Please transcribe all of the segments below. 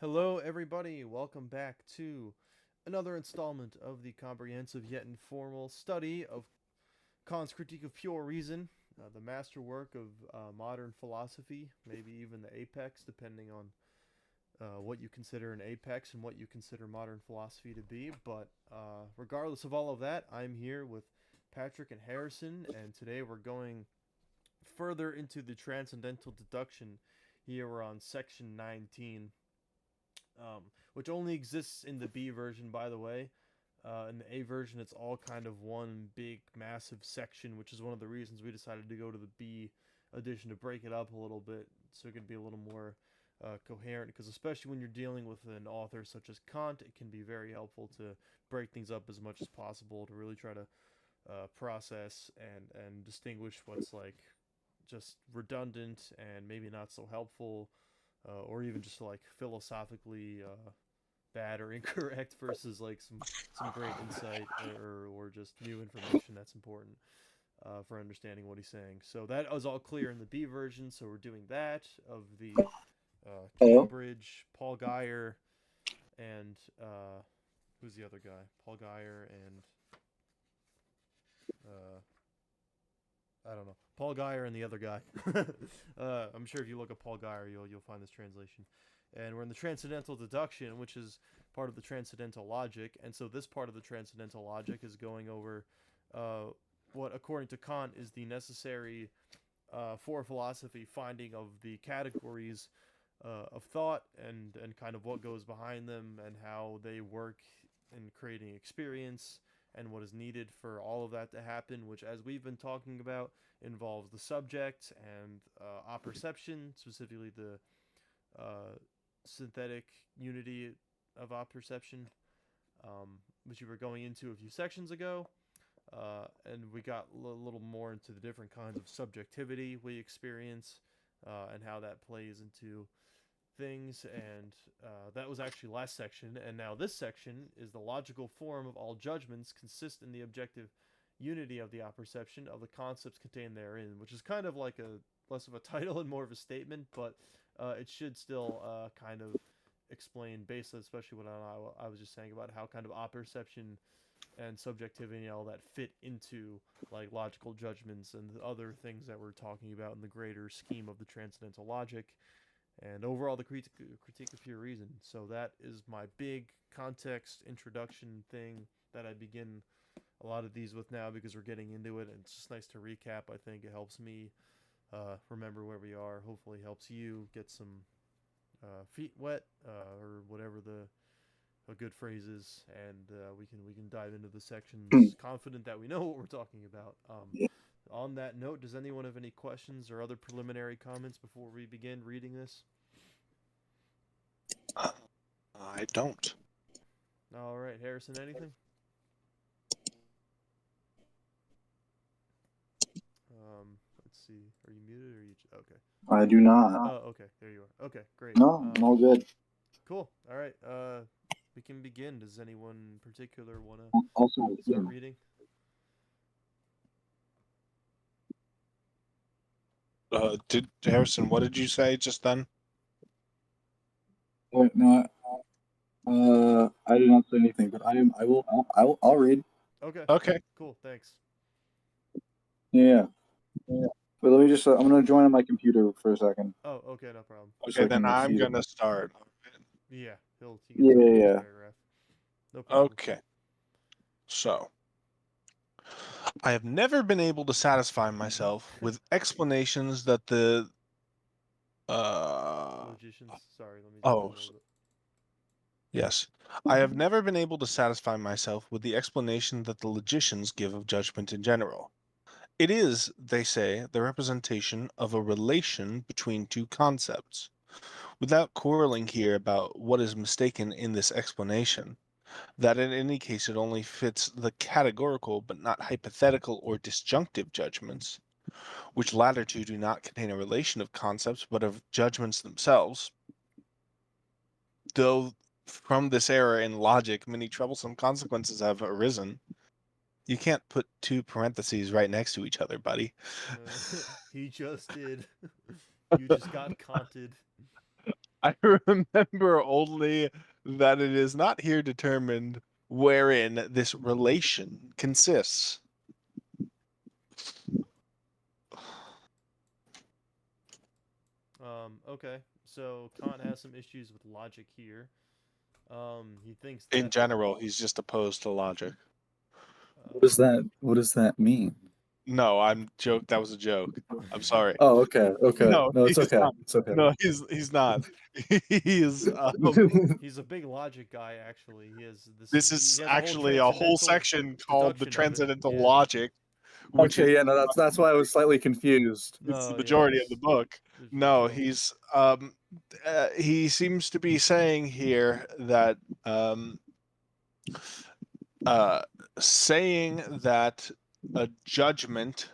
Hello, everybody. Welcome back to another installment of the comprehensive yet informal study of Kant's Critique of Pure Reason, the masterwork of modern philosophy, maybe even the apex, depending on what you consider an apex and what you consider modern philosophy to be. But regardless of all of that, I'm here with Patrick and Harrison, and today we're going further into the transcendental deduction. Here we're on section 19, which only exists in the B version, by the way. In the A version, it's all kind of one big, massive section, which is one of the reasons we decided to go to the B edition to break it up a little bit so it could be a little more coherent. Because, especially when you're dealing with an author such as Kant, it can be very helpful to break things up as much as possible to really try to process and distinguish what's like just redundant and maybe not so helpful, or even just like philosophically bad or incorrect versus like some great insight or just new information that's important for understanding what he's saying. So that was all clear in the B version. So we're doing that of the Hello? Cambridge, Paul Geyer, and who's the other guy? Paul Geyer and uh, I don't know. Paul Geyer and the other guy. I'm sure if you look at Paul Geyer, you'll find this translation. And we're in the transcendental deduction, which is part of the transcendental logic. And so this part of the transcendental logic is going over what, according to Kant, is the necessary for philosophy finding of the categories of thought and kind of what goes behind them and how they work in creating experience and what is needed for all of that to happen, which, as we've been talking about, involves the subject and apperception, specifically the uh, synthetic unity of apperception, which we were going into a few sections ago. And we got a little more into the different kinds of subjectivity we experience and how that plays into things. And that was actually last section. And now this section is the logical form of all judgments consist in the objective unity of the apperception of the concepts contained therein, which is kind of like a less of a title and more of a statement, but it should still kind of explain, based on especially what I was just saying about how kind of apperception and subjectivity and all that fit into like logical judgments and the other things that we're talking about in the greater scheme of the transcendental logic and overall the critique of pure reason. So that is my big context introduction thing that I begin a lot of these with now because we're getting into it, and it's just nice to recap. I think it helps me remember where we are. Hopefully, helps you get some feet wet or whatever the a good phrase is, and we can dive into the sections confident that we know what we're talking about. Yeah. On that note, does anyone have any questions or other preliminary comments before we begin reading this? I don't. All right, Harrison, anything? Let's see. Are you muted or you? Okay. I do not. Oh, okay. There you are. Okay, great. No, I'm all good. Cool. All right. We can begin. Does anyone in particular want to Also, start reading? Did Harrison? What did you say just then? wait, no, I did not say anything, but I will, I'll read. Okay. Okay. Cool. Thanks. Yeah. But let me just, I'm gonna join on my computer for a second, Oh, okay. No problem. just Okay, so I then can I'm see it. gonna start. Yeah, he can Yeah, start yeah, the first yeah. paragraph. No problem. Okay. So, I have never been able to satisfy myself with explanations that the uh Logicians. Sorry, let me jump in oh a little bit. yes. I have never been able to satisfy myself with the explanation that the logicians give of judgment in general. It is, they say, the representation of a relation between two concepts. Without quarreling here about what is mistaken in this explanation, that in any case it only fits the categorical but not hypothetical or disjunctive judgments, which latter two do not contain a relation of concepts but of judgments themselves, though from this error in logic many troublesome consequences have arisen. You can't put two parentheses right next to each other, buddy. He just did. You just got conted. I remember only that it is not here determined wherein this relation consists. Okay, so Kant has some issues with logic here. He thinks In that general, he's just opposed to logic. What does that mean? No, I'm joke. That was a joke. I'm sorry. Oh, okay, okay. No, No, it's he's okay. not. It's okay. No, he's not. He's he's a big logic guy. Actually, this he is has a whole actually a whole transcendental section called the deduction of it. transcendental Yeah. logic, which is Okay, yeah, no, that's why I was slightly confused. it's the No, yeah, majority of the book. there's No, both. he seems to be saying here that um, uh, saying that a judgment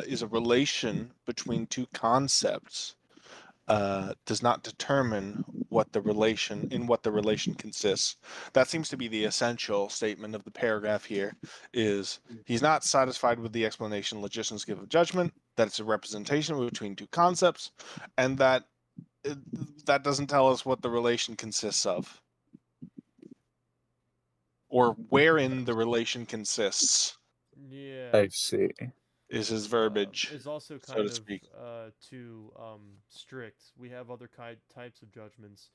is a relation between two concepts does not determine what the relation consists. That seems to be the essential statement of the paragraph here. Is he's not satisfied with the explanation logicians give of judgment, that it's a representation between two concepts, and that that doesn't tell us what the relation consists of, or wherein the relation consists. Yeah. I see. Is his verbiage, Is also so kind to of speak. too strict. We have other types of judgments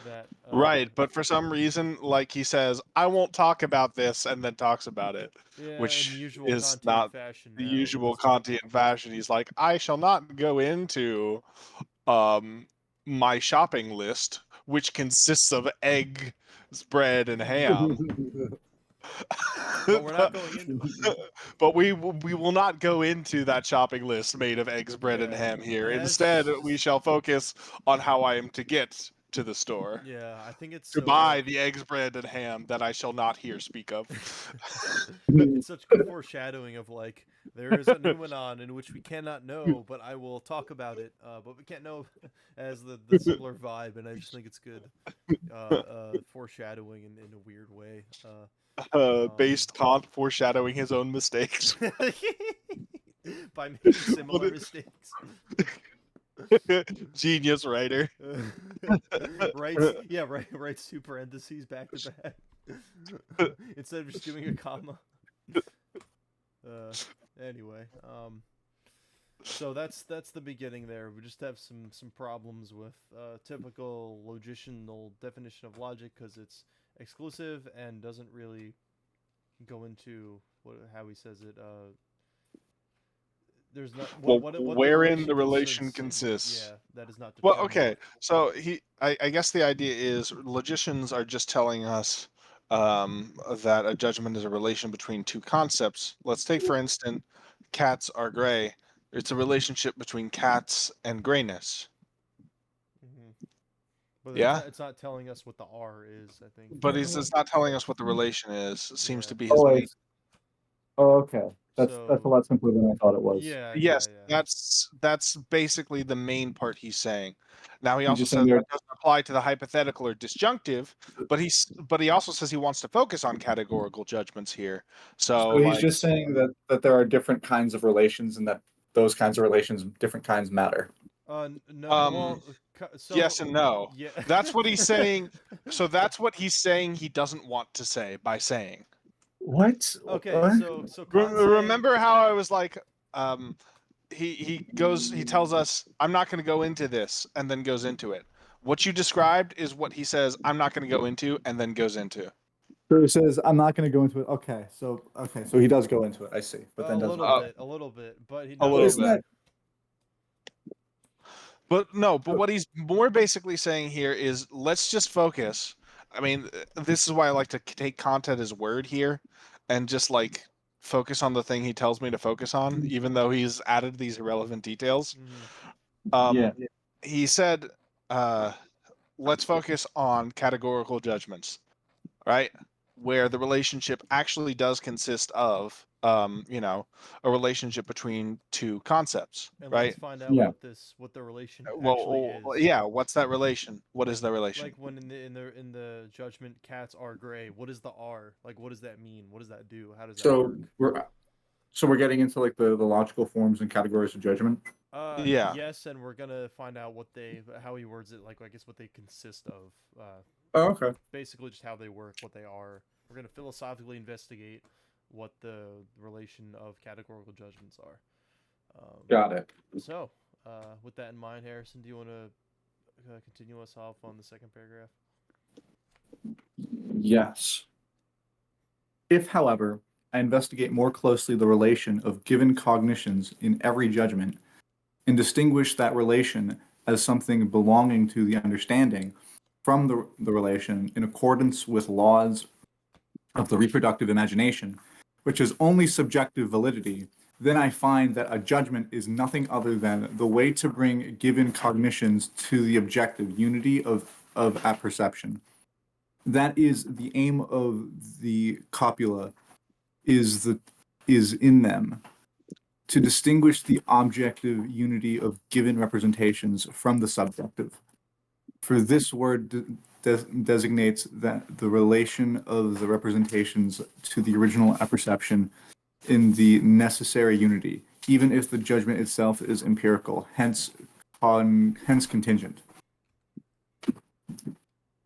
that Right, but for some reason, like he says, I won't talk about this, and then talks about it, yeah, in the which usual is Kantian not fashion the now. usual Kantian fashion. He's like, I shall not go into um my shopping list, which consists of eggs, bread, and ham. But we're not going into it. But we will not go into that shopping list made of eggs, bread, and Yeah, ham here. it Instead, has. we shall focus on how I am to get to the store Yeah, I think it's to so buy like the eggs, bread, and ham that I shall not here speak of. it's such good foreshadowing of like there is a noumenon in which we cannot know, but I will talk about it. But we can't know as the similar vibe, and I just think it's good foreshadowing in a weird way. Based Kant foreshadowing his own mistakes. By making similar mistakes. Genius writer. Writes two parentheses back to back instead of just doing a comma. Uh, anyway, so that's the beginning there. We just have some problems with typical logicianal definition of logic because it's exclusive and doesn't really go into how he says it. There's not Well, what the wherein the relation relation consists. yeah, that is not Well, determined. okay. So I guess the idea is logicians are just telling us that a judgment is a relation between two concepts. Let's take, for instance, cats are gray. It's a relationship between cats and grayness. Hmm. But Yeah? it's not telling us what the R is. I think. But it's not telling us what the relation is. It seems Yeah. to be his Oh, main. okay. That's a So lot simpler than I thought it was. Yes, yeah. that's basically the main part he's saying. Now he He's also just saying says there. that doesn't apply to the hypothetical or disjunctive, but he also says he wants to focus on categorical judgments here. So So he's like just saying that there are different kinds of relations, and that those kinds of relations, different kinds, matter. No. um Well, so yes and no. yeah. That's what he's saying. So that's what he's saying he doesn't want to say by saying. What? Okay. What? So Khan saying Remember how I was like um he tells us I'm not going to go into this and then goes into it. What you described is what he says I'm not going to go into and then goes into. So he says, "I'm not going to go into it." Okay, so he does go into it. I see, but then doesn't. a little bit, but A not little too Isn't bit. much. that? But no, but what he's more basically saying here is let's just focus. I mean, this is why I like to take Kant at his word here and just like focus on the thing he tells me to focus on, even though he's added these irrelevant details. Yeah. He said, let's focus on categorical judgments, right? Where the relationship actually does consist of, a relationship between two concepts, And let's right? find out Yeah. what the relation actually Well, is. yeah. What's that relation? What is the relation? Like when in the judgment cats are gray. What is the R? Like what does that mean? What does that do? How does that So work? we're So we're getting into like the logical forms and categories of judgment. Yeah. Yes, and we're gonna find out how he words it, like I guess what they consist of. Oh, okay. Basically just how they work, what they are. We're gonna philosophically investigate what the relation of categorical judgments are. Got it. So, with that in mind, Harrison, do you want to continue us off on the second paragraph? Yes. If, however, I investigate more closely the relation of given cognitions in every judgment and distinguish that relation as something belonging to the understanding from the relation in accordance with laws of the reproductive imagination, which is only subjective validity, then I find that a judgment is nothing other than the way to bring given cognitions to the objective unity of apperception. That is the aim of the copula, is in them, to distinguish the objective unity of given representations from the subjective. For this word designates that the relation of the representations to the original apperception in the necessary unity, even if the judgment itself is empirical, hence contingent.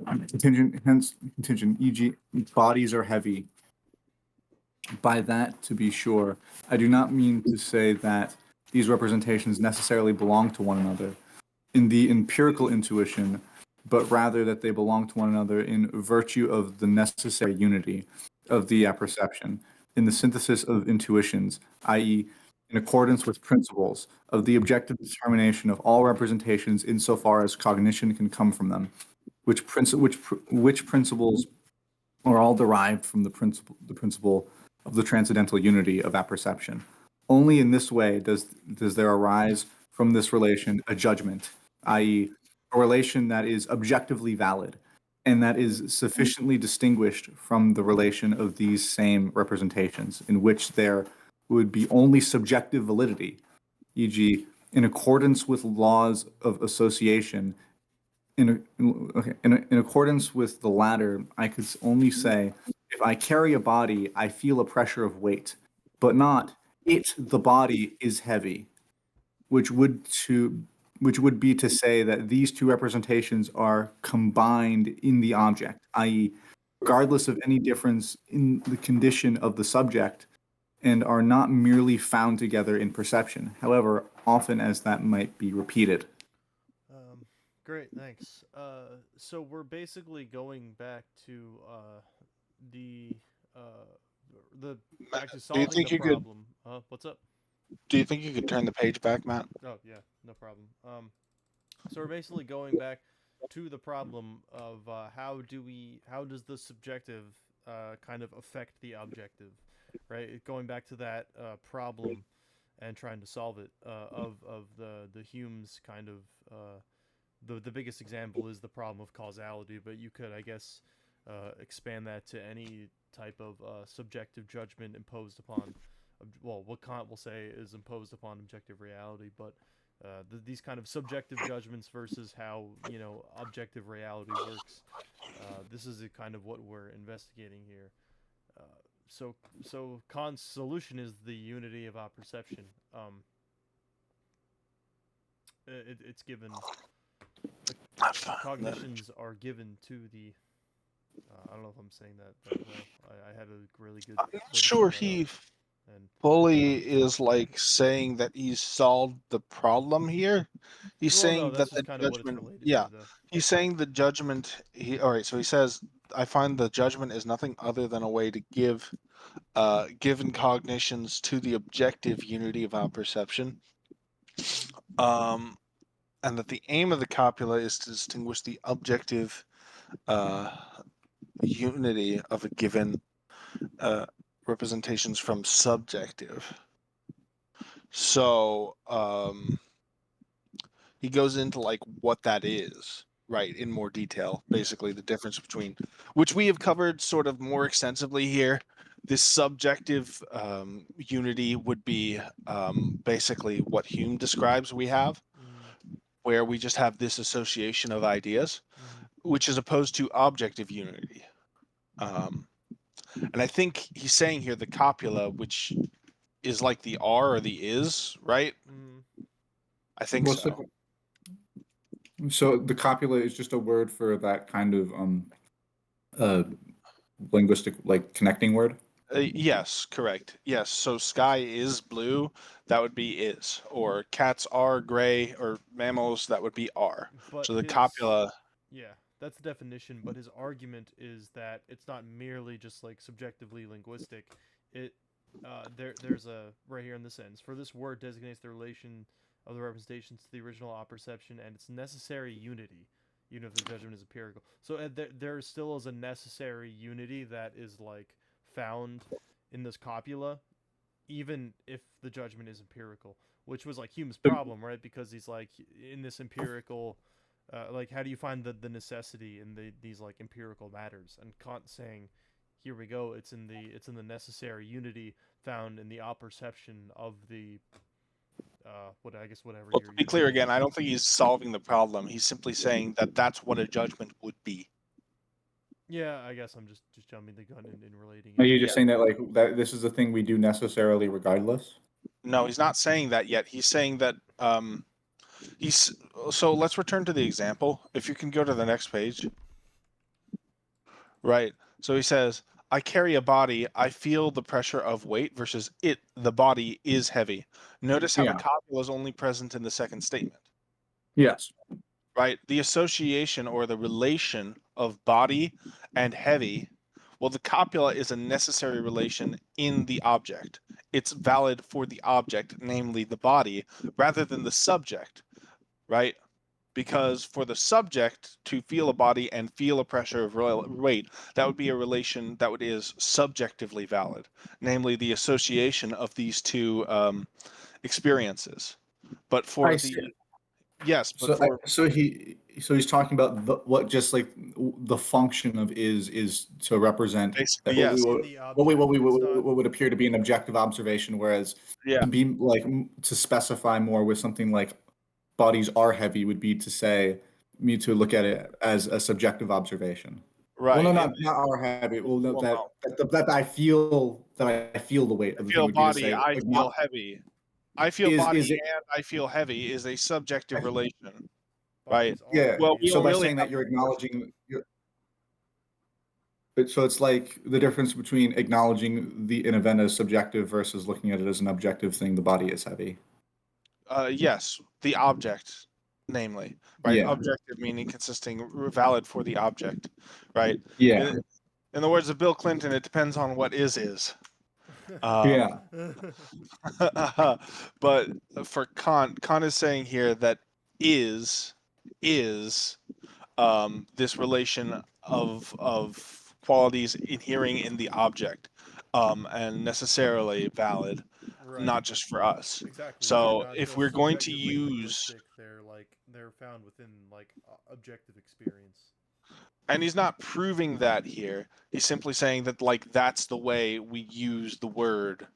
Contingent, e.g., bodies are heavy. By that, to be sure, I do not mean to say that these representations necessarily belong to one another in the empirical intuition, but rather that they belong to one another in virtue of the necessary unity of the apperception, in the synthesis of intuitions, i.e., in accordance with principles of the objective determination of all representations insofar as cognition can come from them, which principles are all derived from the principle of the transcendental unity of apperception. Only in this way does there arise from this relation a judgment, i.e., a relation that is objectively valid and that is sufficiently distinguished from the relation of these same representations, in which there would be only subjective validity, e.g., in accordance with laws of association. In accordance with the latter, I could only say, if I carry a body, I feel a pressure of weight, but not the body is heavy, which would be to say that these two representations are combined in the object, i.e., regardless of any difference in the condition of the subject, and are not merely found together in perception, however often as that might be repeated. Great, thanks. So we're basically going back to the back to Do you solving think the you could? problem. What's up? Do you think you could turn the page back, Matt? Oh yeah, no problem. So we're basically going back to the problem of how does the subjective kind of affect the objective, right? Going back to that problem and trying to solve it of the Hume's kind of the biggest example is the problem of causality, but you could, I guess, expand that to any type of subjective judgment imposed upon, well, what Kant will say is imposed upon objective reality, but these kind of subjective judgments versus how objective reality works. This is kind of what we're investigating here. Uh, so Kant's solution is the unity of apperception. It's given. Cognitions are given to the. I don't know if I'm saying that well. I had a really good. I'm not sure he And fully is like saying that he's solved the problem here. He's well, no, saying that's that the just kind of what it's judgment, related yeah, to, though. he's saying the judgment. All right. So he says, I find the judgment is nothing other than a way to give given cognitions to the objective unity of our perception. And that the aim of the copula is to distinguish the objective unity of a given representations from subjective. So he goes into like what that is, right, in more detail. Basically, the difference between, which we have covered sort of more extensively here. This subjective unity would be basically what Hume describes we have, where we just have this association of ideas, which is opposed to objective unity. And I think he's saying here the copula, which is like the are or the is, right? Mm, I think What's so. so the copula is just a word for that kind of uh linguistic like connecting word. Yes, correct. Yes, so sky is blue, that would be is, or cats are gray, or mammals, that would be are. but So the his copula, Yeah, that's the definition, but his argument is that it's not merely just like subjectively linguistic. It there's a right here in the sentence. For this word designates the relation of the representations to the original opperception and its necessary unity, even if the judgment is empirical. So there still is a necessary unity that is like found in this copula, even if the judgment is empirical, which was like Hume's problem, right? Because he's like in this empirical, like how do you find the necessity in these like empirical matters? And Kant saying, here we go, it's in the necessary unity found in the apperception of the what I guess whatever well, to you're be you're clear saying. again, I don't think he's solving the problem. He's simply saying that that's what a judgment would be. Yeah, I guess I'm just jumping the gun in relating Are it. you Yeah. just saying that like that this is the thing we do necessarily regardless? No, he's not saying that yet. He's saying that he's so let's return to the example. If you can go to the next page. Right. So he says, I carry a body, I feel the pressure of weight versus it, the body is heavy. Notice how the Yeah. copula is only present in the second statement, Yes. right? The association or the relation of body and heavy, well, the copula is a necessary relation in the object. It's valid for the object, namely the body, rather than the subject, right? Because for the subject to feel a body and feel a pressure of weight, that would be a relation that is subjectively valid, namely the association of these two experiences. But I for see. the yes, but for So he's talking about what just like the function of is to represent basically that yes, In the object, it's not. what would appear to be an objective observation, whereas yeah, to be like to specify more with something like bodies are heavy would be to say me to look at it as a subjective observation. Well, no, right. not are heavy. Well, no, Well, no, that I feel the weight I of the thing feel would be to body, say I like feel not heavy. I feel body is it and I feel heavy is a subjective relation, right? Bodies are yeah. Well, heavy we So don't and by really saying have that you're acknowledging so it's like the difference between acknowledging an event as subjective versus looking at it as an objective thing. The body is heavy. Yes, the object, namely, right? Yeah. Objective meaning consisting valid for the object, right? Yeah. In the words of Bill Clinton, it depends on what is. Yeah. Um, but for Kant, Kant is saying here that is this relation of qualities inhering in the object, and necessarily valid, Right. not just for us. Exactly. They're So not if just we're going to subjectively use, linguistic. They're found within like objective experience. and he's not proving that here, he's simply saying that like that's the way we use the word,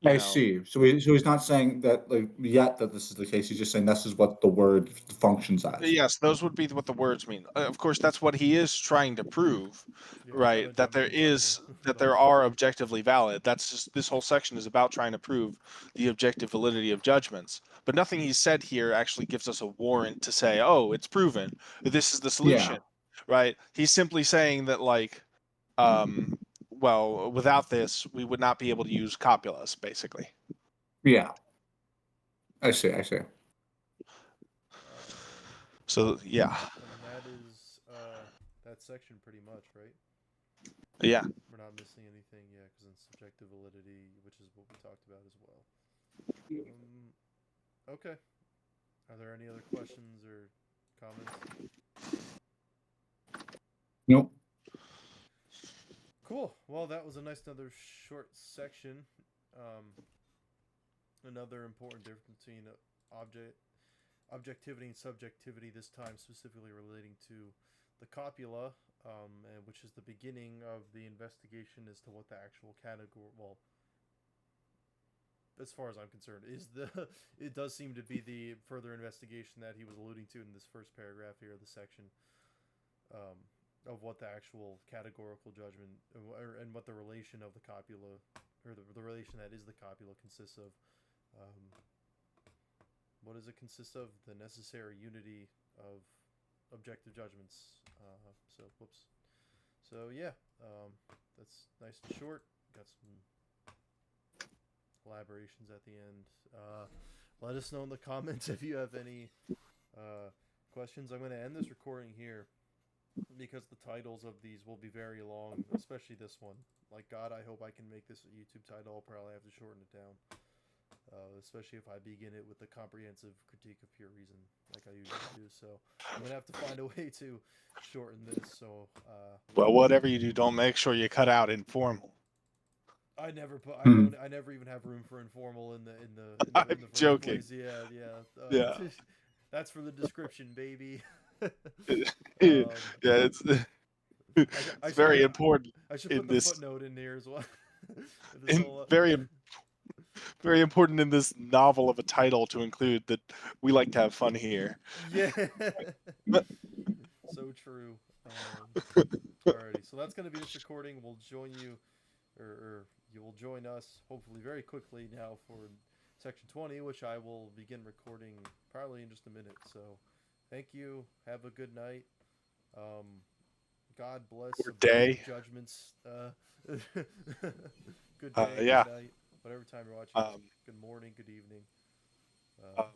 you I know. see. So he's not saying that like yet that this is the case. He's just saying this is what the word functions as. Yes, those would be what the words mean. Of course, that's what he is trying to prove, Yeah, he's trying to right? That jump there the gun is here. that But there are objectively valid. That's just this whole section is about trying to prove the objective validity of judgments. But nothing he said here actually gives us a warrant to say, "Oh, it's proven. This is the Yeah. solution." Right? He's simply saying that like um well, without this, we would not be able to use copulas basically. Yeah. I see. I see. So, yeah. and that is that section pretty much, right? Yeah. We're not missing anything, yeah, because in subjective validity, which is what we talked about as well. Okay. Are there any other questions or comments? Nope. Cool. Well, that was a nice another short section. Um, Another important difference between objectivity and subjectivity. This time, specifically relating to the copula, which is the beginning of the investigation as to what the actual category. Well, as far as I'm concerned, is the it does seem to be the further investigation that he was alluding to in this first paragraph here, the section. Of what the actual categorical judgment and what the relation of the copula or the relation that is the copula consists of. What does it consist of? The necessary unity of objective judgments. Whoops. So yeah, that's nice and short. Got some collaborations at the end. Let us know in the comments if you have any questions. I'm going to end this recording here because the titles of these will be very long, especially this one. Like, God, I hope I can make this a YouTube title. I'll probably have to shorten it down, especially if I begin it with the comprehensive critique of pure reason, like I usually do. So I'm going to have to find a way to shorten this. So, Well, whatever you do, don't make sure you cut out informal. I never put. Hmm. I never even have room for informal in the I'm first joking. place. Yeah, yeah. Yeah. That's for the description, baby. Yeah, um, it's I it's should very put important I should in put the this footnote in here as well. This in whole, very important in this novel of a title to include that we like to have fun here. yeah. So true. Alrighty, so that's gonna be this recording. We'll join you, or you will join us hopefully very quickly now for section 20, which I will begin recording probably in just a minute. So, thank you. Have a good night. God bless Or objective day. judgments. Good day, Yeah. good night, whatever time you're watching. Um, Good morning, good evening. um,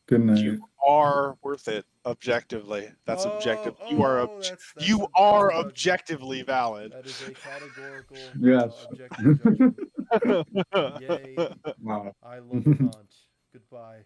Good night. you are worth it objectively. That's objective. That's You that's are a judgment. objectively valid. That is a categorical, Yes. objective judgment. Yay! Wow. I love Kant. Goodbye.